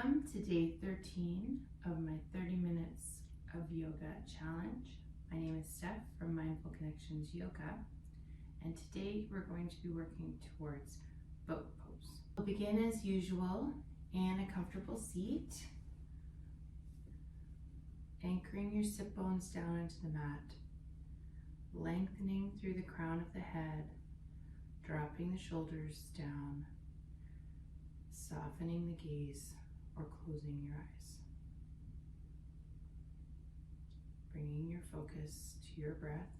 Welcome to day 13 of my 30 minutes of yoga challenge. My name is Steph from Mindful Connections Yoga, and today we're going to be working towards boat pose. We'll begin as usual in a comfortable seat, anchoring your sit bones down into the mat, lengthening through the crown of the head, dropping the shoulders down, softening the gaze or closing your eyes. Bringing your focus to your breath.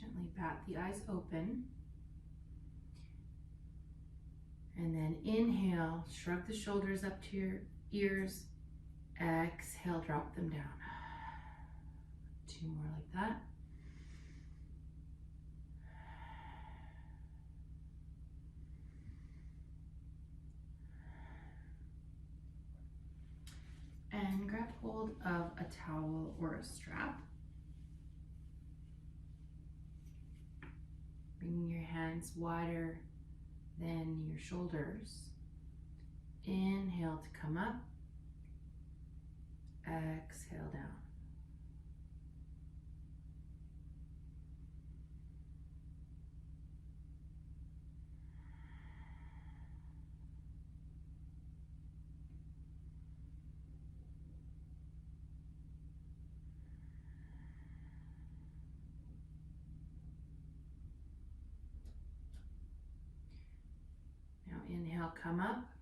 Gently bat the eyes open, and then inhale, shrug the shoulders up to your ears, exhale, drop them down. 2 more like that. And grab hold of a towel or a strap. Bringing your hands wider than your shoulders. Inhale to come up. Exhale down. Inhale, come up.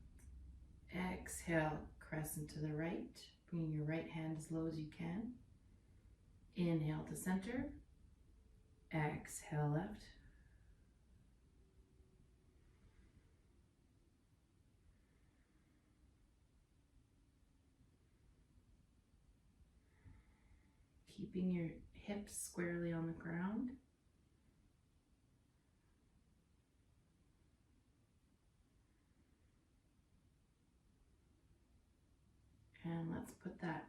Exhale, crescent to the right. Bringing your right hand as low as you can. Inhale to center. Exhale, left. Keeping your hips squarely on the ground. And let's put that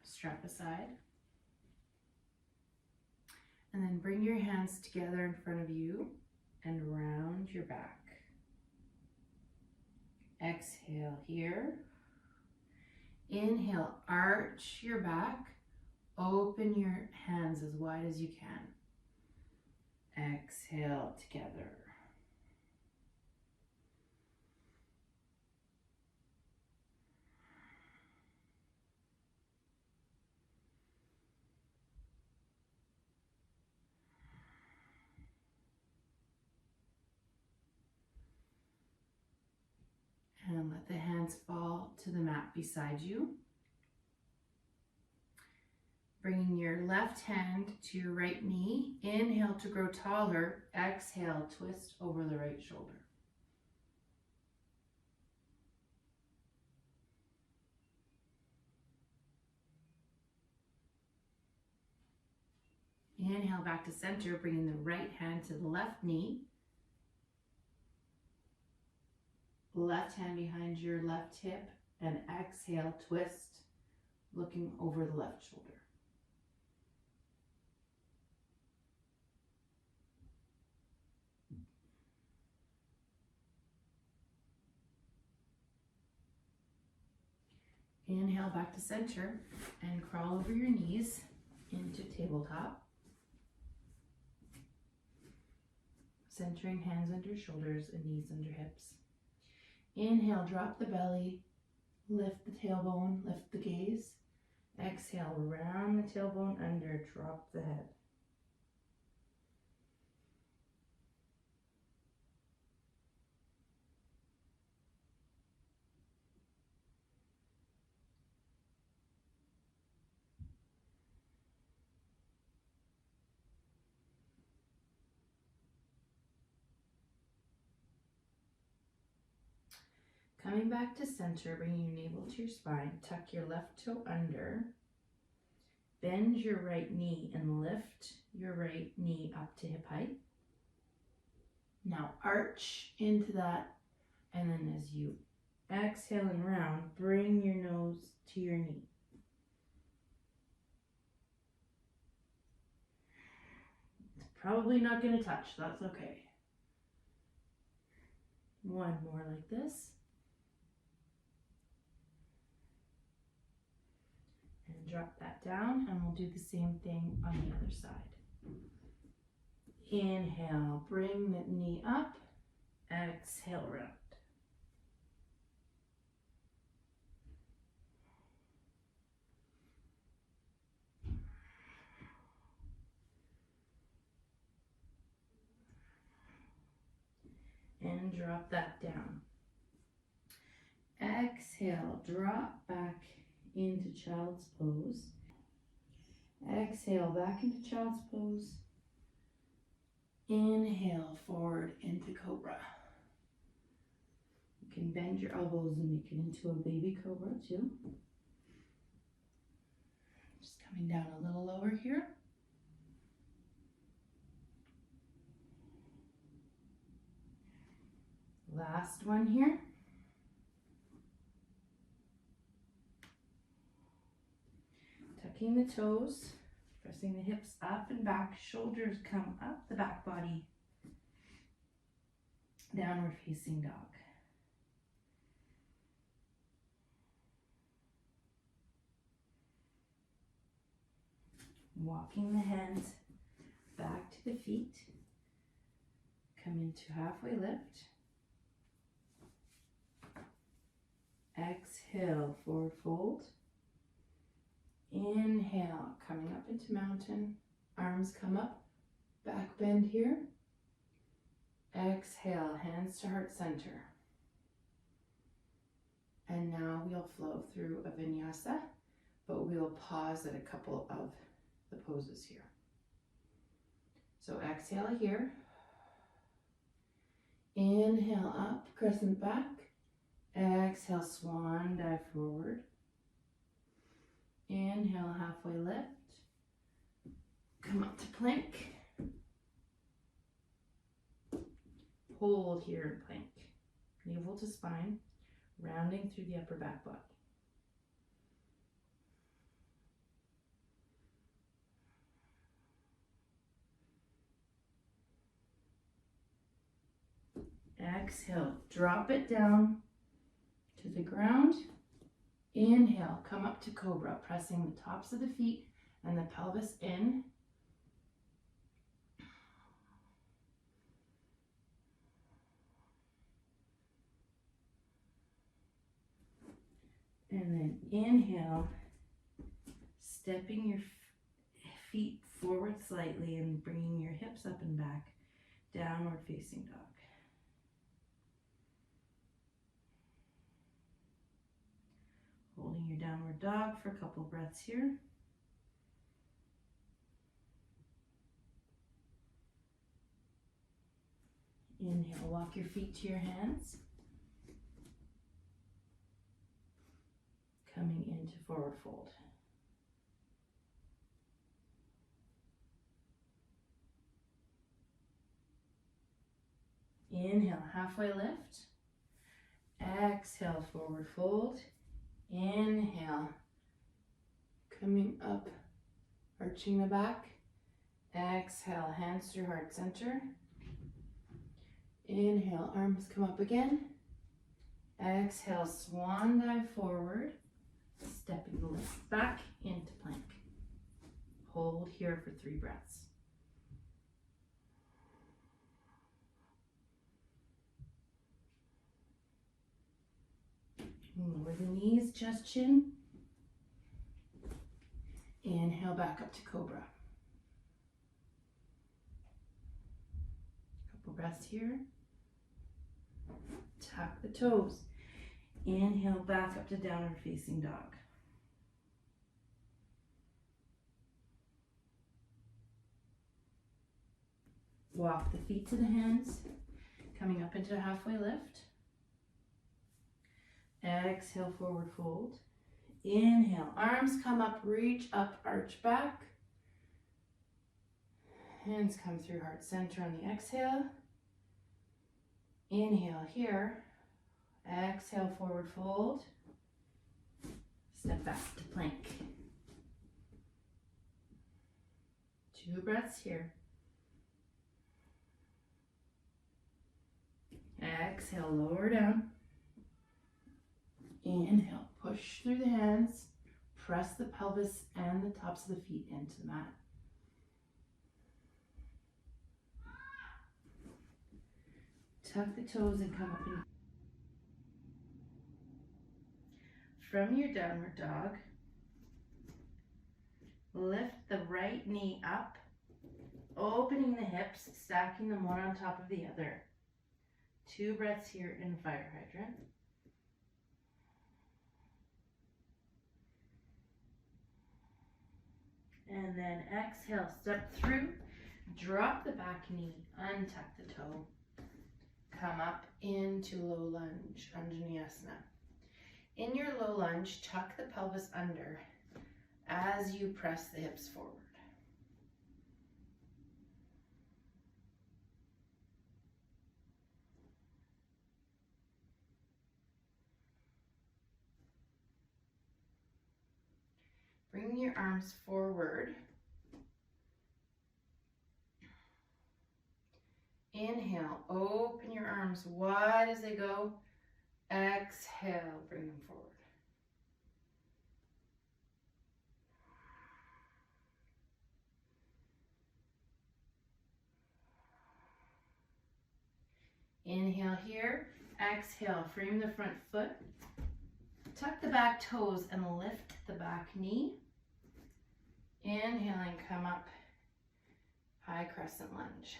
strap aside. And then bring your hands together in front of you and round your back. Exhale here. Inhale, arch your back. Open your hands as wide as you can. Exhale together. And let the hands fall to the mat beside you. Bringing your left hand to your right knee. Inhale to grow taller. Exhale, twist over the right shoulder. Inhale back to center, bringing the right hand to the left knee. Left hand behind your left hip, and exhale, twist, looking over the left shoulder. Inhale back to center and crawl over your knees into tabletop. Centering hands under shoulders and knees under hips. Inhale, drop the belly, lift the tailbone, lift the gaze. Exhale, round the tailbone under, drop the head. Coming back to center, bringing your navel to your spine, tuck your left toe under, bend your right knee and lift your right knee up to hip height. Now arch into that, and then as you exhale and round, bring your nose to your knee. It's probably not going to touch, that's okay. One more like this. And drop that down, and we'll do the same thing on the other side. Inhale, bring the knee up, exhale, round. And drop that down. Exhale, drop back into child's pose. Exhale, back into child's pose. Inhale, forward into cobra. You can bend your elbows and make it into a baby cobra too. Just coming down a little lower here. Last one here. Tucking the toes, pressing the hips up and back, shoulders come up the back body. Downward facing dog. Walking the hands back to the feet. Come into halfway lift. Exhale, forward fold. Inhale, coming up into mountain. Arms come up, back bend here. Exhale, hands to heart center. And now we'll flow through a vinyasa, but we'll pause at a couple of the poses here. So exhale here. Inhale up, crescent back. Exhale, swan dive forward. Inhale, halfway lift. Come up to plank. Hold here in plank. Navel to spine, rounding through the upper back body. Exhale, drop it down to the ground. Inhale, come up to cobra, pressing the tops of the feet and the pelvis in. And then inhale, stepping your feet forward slightly and bringing your hips up and back, downward facing dog. Holding your downward dog for a couple breaths here. Inhale, walk your feet to your hands. Coming into forward fold. Inhale, halfway lift. Exhale, forward fold. Inhale, coming up, arching the back. Exhale, hands to heart center. Inhale, arms come up again. Exhale, swan dive forward. Stepping the legs back into plank. Hold here for 3 breaths. Lower the knees, chest, chin. Inhale back up to cobra. Couple breaths here. Tuck the toes. Inhale back up to downward facing dog. Walk the feet to the hands, coming up into a halfway lift. Exhale, forward fold. Inhale, arms come up, reach up, arch back. Hands come through heart center on the exhale. Inhale here. Exhale, forward fold. Step back to plank. 2 breaths here. Exhale, lower down. Inhale, push through the hands. Press the pelvis and the tops of the feet into the mat. Tuck the toes and come up in. From your downward dog, lift the right knee up, opening the hips, stacking them one on top of the other. 2 breaths here in fire hydrant. And then exhale, step through, drop the back knee, untuck the toe. Come up into low lunge, Anjaneyasana. In your low lunge, tuck the pelvis under as you press the hips forward. Bring your arms forward. Inhale, open your arms wide as they go. Exhale, bring them forward. Inhale here. Exhale, frame the front foot. Tuck the back toes and lift the back knee. Inhaling, come up, high crescent lunge.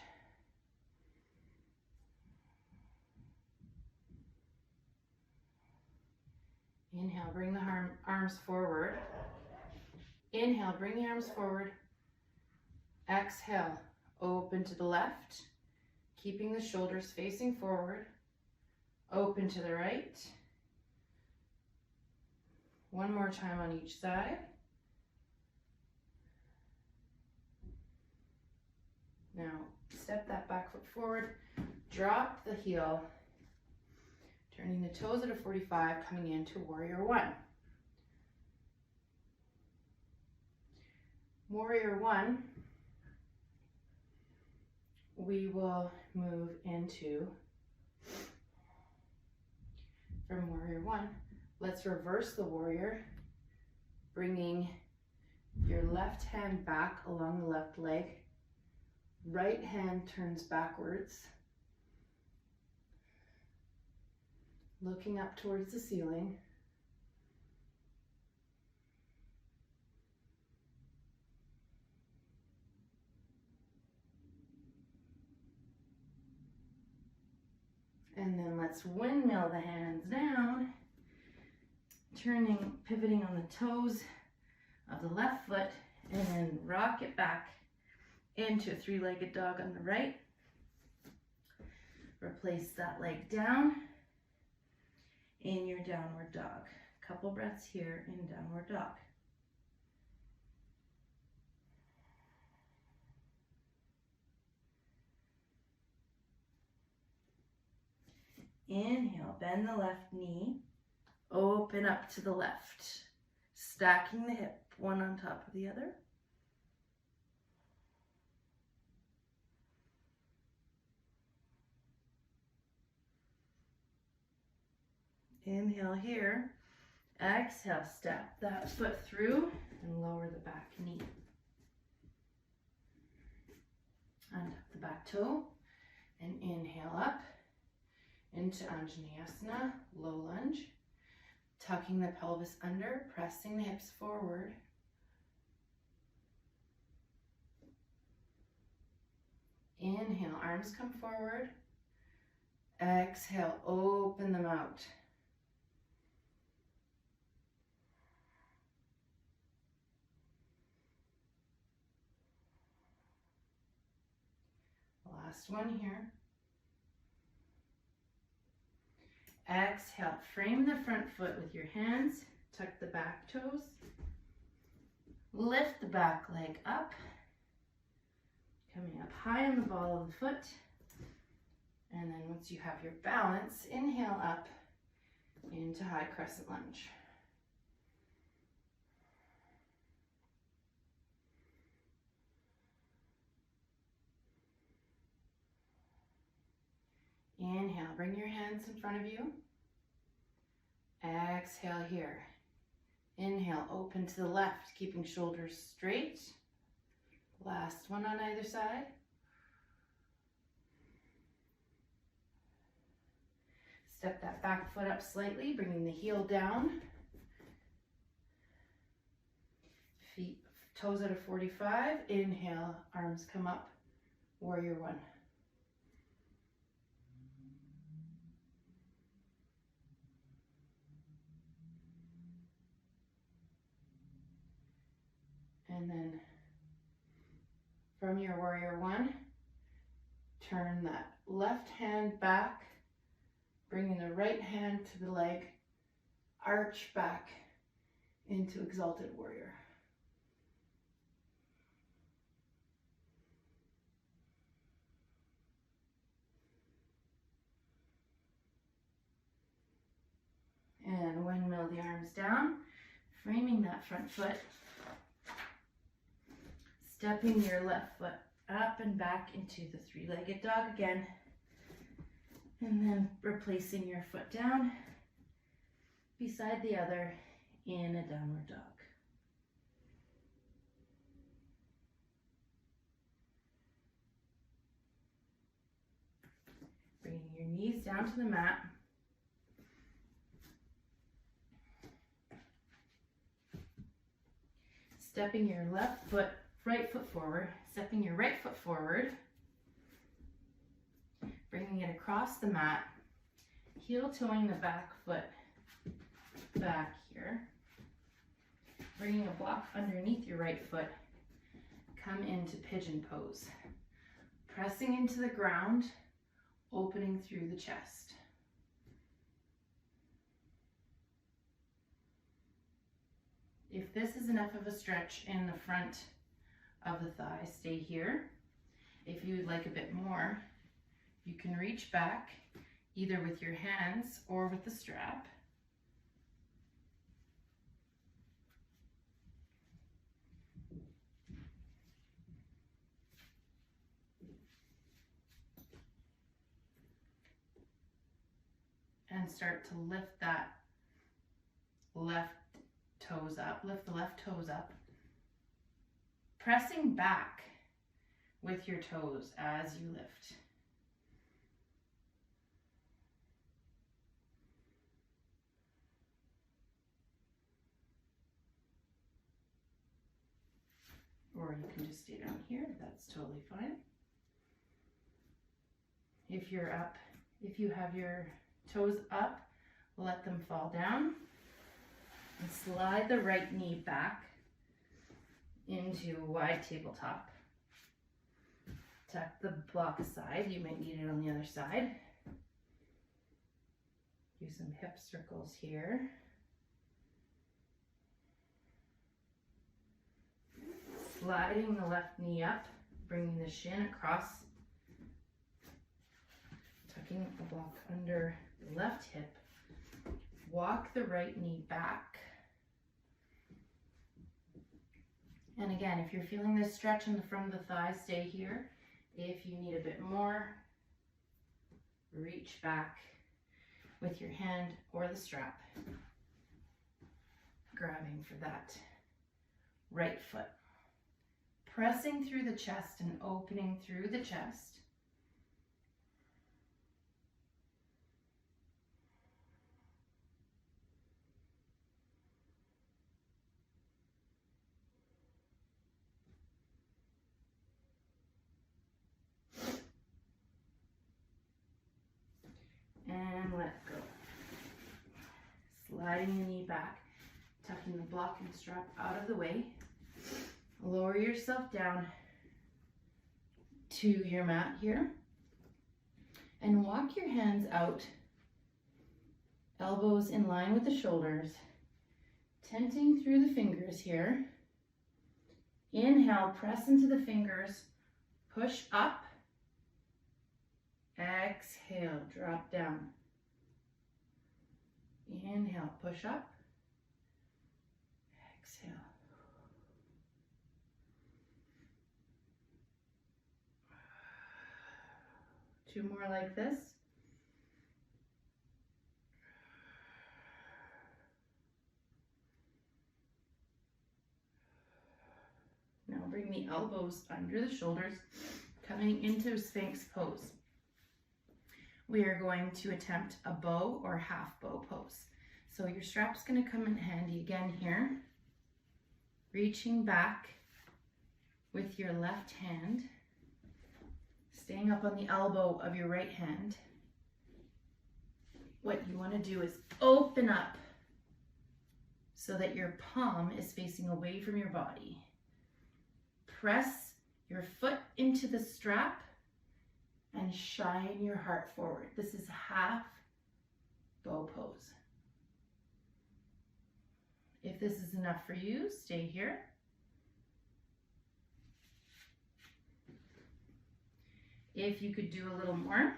Inhale, bring the arms forward. Inhale, bring the arms forward. Exhale, open to the left, keeping the shoulders facing forward. Open to the right. One more time on each side. Now, step that back foot forward, drop the heel, turning the toes at a 45, coming into Warrior One. Warrior One, we will move into, from Warrior One, let's reverse the warrior, bringing your left hand back along the left leg. Right hand turns backwards, looking up towards the ceiling. And then let's windmill the hands down, pivoting on the toes of the left foot, and then rock it back into a 3-legged dog on the right. Replace that leg down in your downward dog. Couple breaths here in downward dog. Inhale, bend the left knee, open up to the left, stacking the hip one on top of the other. Inhale here. Exhale, step that foot through and lower the back knee. Untuck the back toe and inhale up into Anjaneyasana, low lunge. Tucking the pelvis under, pressing the hips forward. Inhale, arms come forward. Exhale, open them out. Last one here. Exhale, frame the front foot with your hands, tuck the back toes, lift the back leg up, coming up high on the ball of the foot, and then once you have your balance, inhale up into high crescent lunge. Inhale, bring your hands in front of you. Exhale here. Inhale, open to the left, keeping shoulders straight. Last one on either side. Step that back foot up slightly, bringing the heel down. Feet, toes at a 45. Inhale, arms come up, warrior one. And then from your warrior one, turn that left hand back, bringing the right hand to the leg, arch back into exalted warrior. And windmill the arms down, framing that front foot. Stepping your left foot up and back into the three-legged dog again. And then replacing your foot down beside the other in a downward dog. Bringing your knees down to the mat. Stepping your right foot forward, stepping your right foot forward, bringing it across the mat, heel toeing the back foot back here, bringing a block underneath your right foot, come into pigeon pose, pressing into the ground, opening through the chest. If this is enough of a stretch in the front of the thigh, stay here. If you would like a bit more, you can reach back either with your hands or with the strap. And start to lift that left toes up, lift the left toes up. Pressing back with your toes as you lift. Or you can just stay down here, that's totally fine. If you're up, if you have your toes up, let them fall down. And slide the right knee back into a wide tabletop. Tuck the block aside, you might need it on the other side. Do some hip circles here. Sliding the left knee up, bringing the shin across, tucking the block under the left hip. Walk the right knee back. And again, if you're feeling this stretch in the front of the thigh, stay here. If you need a bit more, reach back with your hand or the strap, grabbing for that right foot. Pressing through the chest and opening through the chest. And let go. Sliding the knee back, tucking the blocking strap out of the way. Lower yourself down to your mat here. And walk your hands out Elbows in line with the shoulders. Tenting through the fingers here. Inhale, press into the fingers. Push up. Exhale, drop down. Inhale, push up. Exhale. Two more like this. Now bring the elbows under the shoulders, coming into Sphinx pose. We are going to attempt a bow or half bow pose. So your strap's going to come in handy again here. Reaching back with your left hand, staying up on the elbow of your right hand. What you want to do is open up so that your palm is facing away from your body. Press your foot into the strap and shine your heart forward. This is half bow pose. If this is enough for you, stay here. If you could do a little more,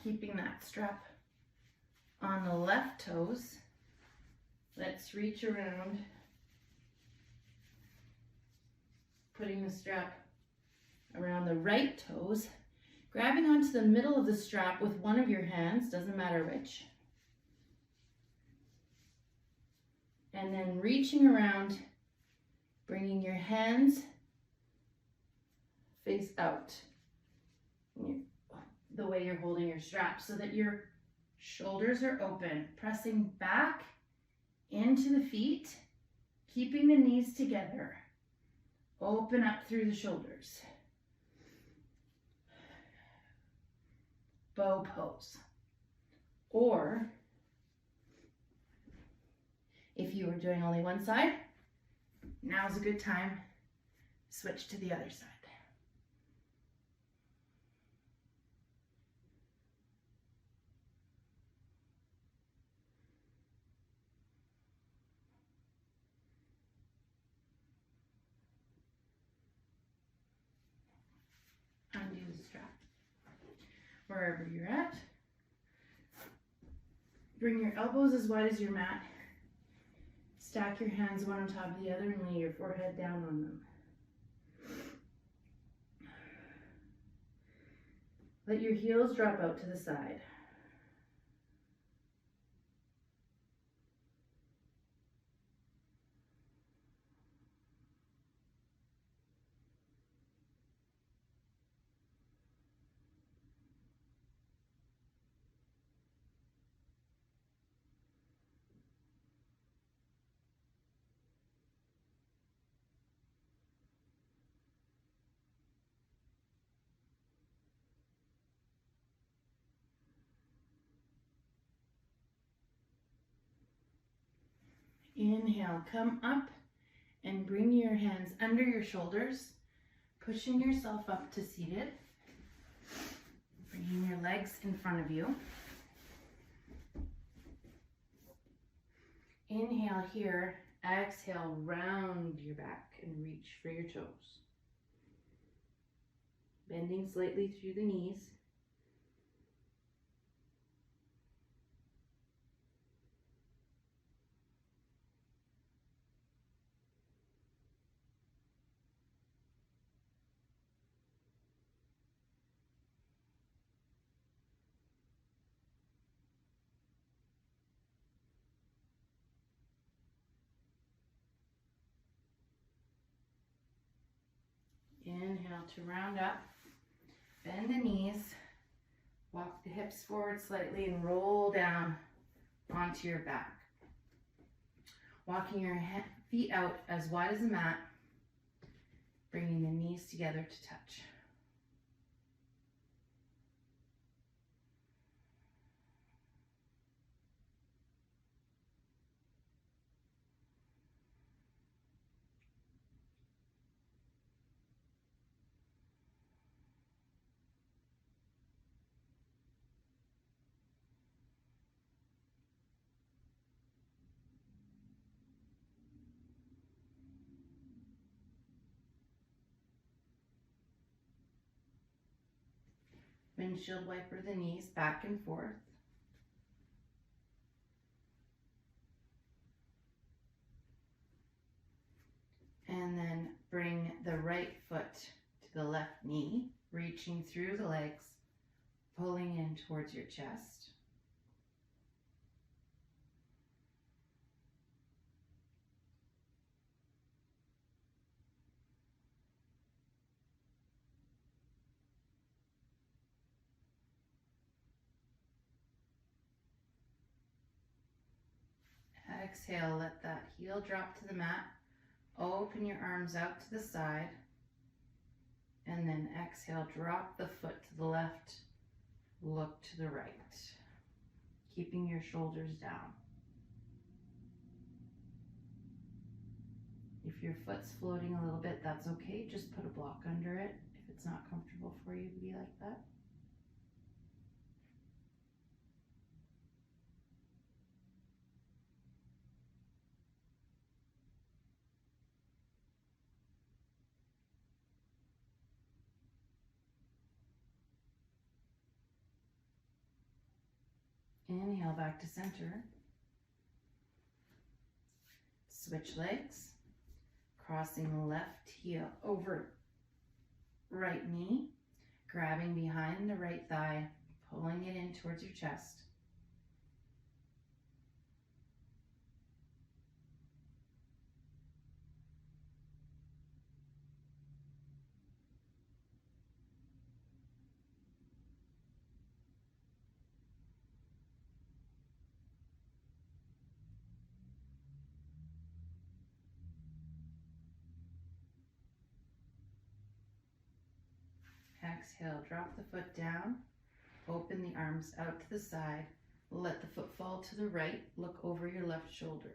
keeping that strap on the left toes, let's reach around, putting the strap around the right toes, grabbing onto the middle of the strap with one of your hands, doesn't matter which, and then reaching around, bringing your hands face out the way you're holding your strap so that your shoulders are open, pressing back into the feet, keeping the knees together. Open up through the shoulders. Bow pose. Or if you were doing only one side, now's a good time. Switch to the other side. Undo the strap. Wherever you're at, bring your elbows as wide as your mat. Stack your hands one on top of the other and lay your forehead down on them. Let your heels drop out to the side. Inhale, come up and bring your hands under your shoulders, pushing yourself up to seated, bringing your legs in front of you. Inhale here, exhale, round your back and reach for your toes. Bending slightly through the knees. Inhale to round up, bend the knees, walk the hips forward slightly and roll down onto your back. Walking your feet out as wide as the mat, bringing the knees together to touch. Windshield wiper the knees back and forth. And then bring the right foot to the left knee, reaching through the legs, pulling in towards your chest. Exhale, let that heel drop to the mat. Open your arms out to the side. And then exhale, drop the foot to the left, look to the right, keeping your shoulders down. If your foot's floating a little bit, that's okay. Just put a block under it if it's not comfortable for you to be like that. Inhale back to center. Switch legs, crossing left heel over right knee, grabbing behind the right thigh, pulling it in towards your chest. Exhale, drop the foot down, open the arms out to the side, let the foot fall to the right, look over your left shoulder.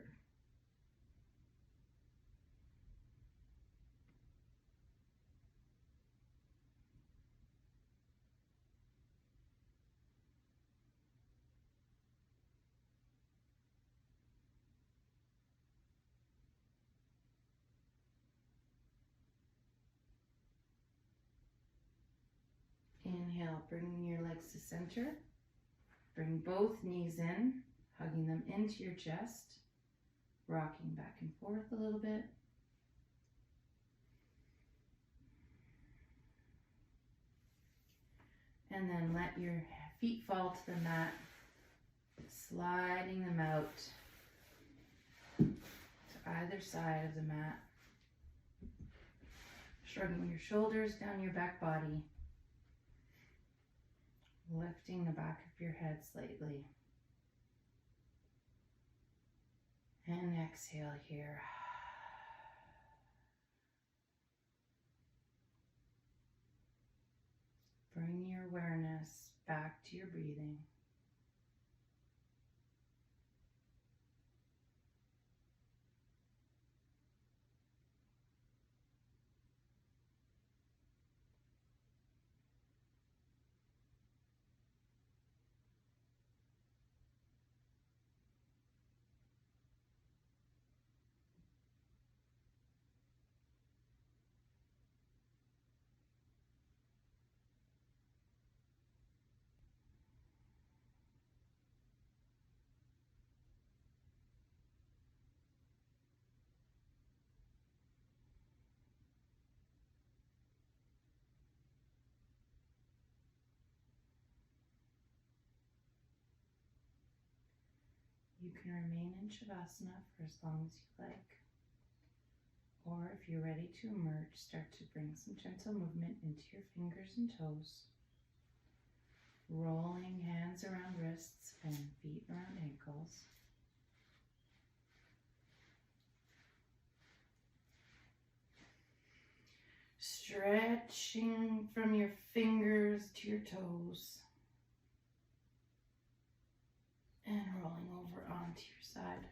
Inhale, bringing your legs to center. Bring both knees in, hugging them into your chest, rocking back and forth a little bit. And then let your feet fall to the mat, sliding them out to either side of the mat. Shrugging your shoulders down your back body. Lifting the back of your head slightly. And exhale here. Bring your awareness back to your breathing. You can remain in Shavasana for as long as you like. Or if you're ready to emerge, start to bring some gentle movement into your fingers and toes. Rolling hands around wrists and feet around ankles. Stretching from your fingers to your toes. And rolling over onto your side.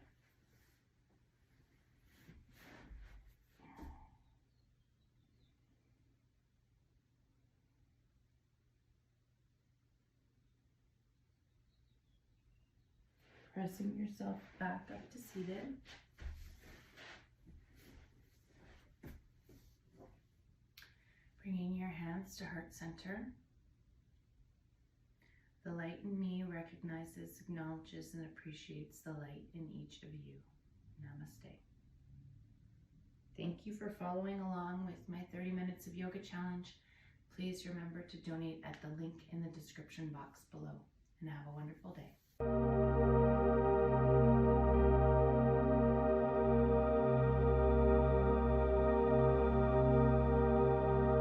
Pressing yourself back up to seated. Bringing your hands to heart center. light in me recognizes, acknowledges, and appreciates the light in each of you. Namaste. Thank you for following along with my 30 minutes of yoga challenge. Please remember to donate at the link in the description box below, and have a wonderful day.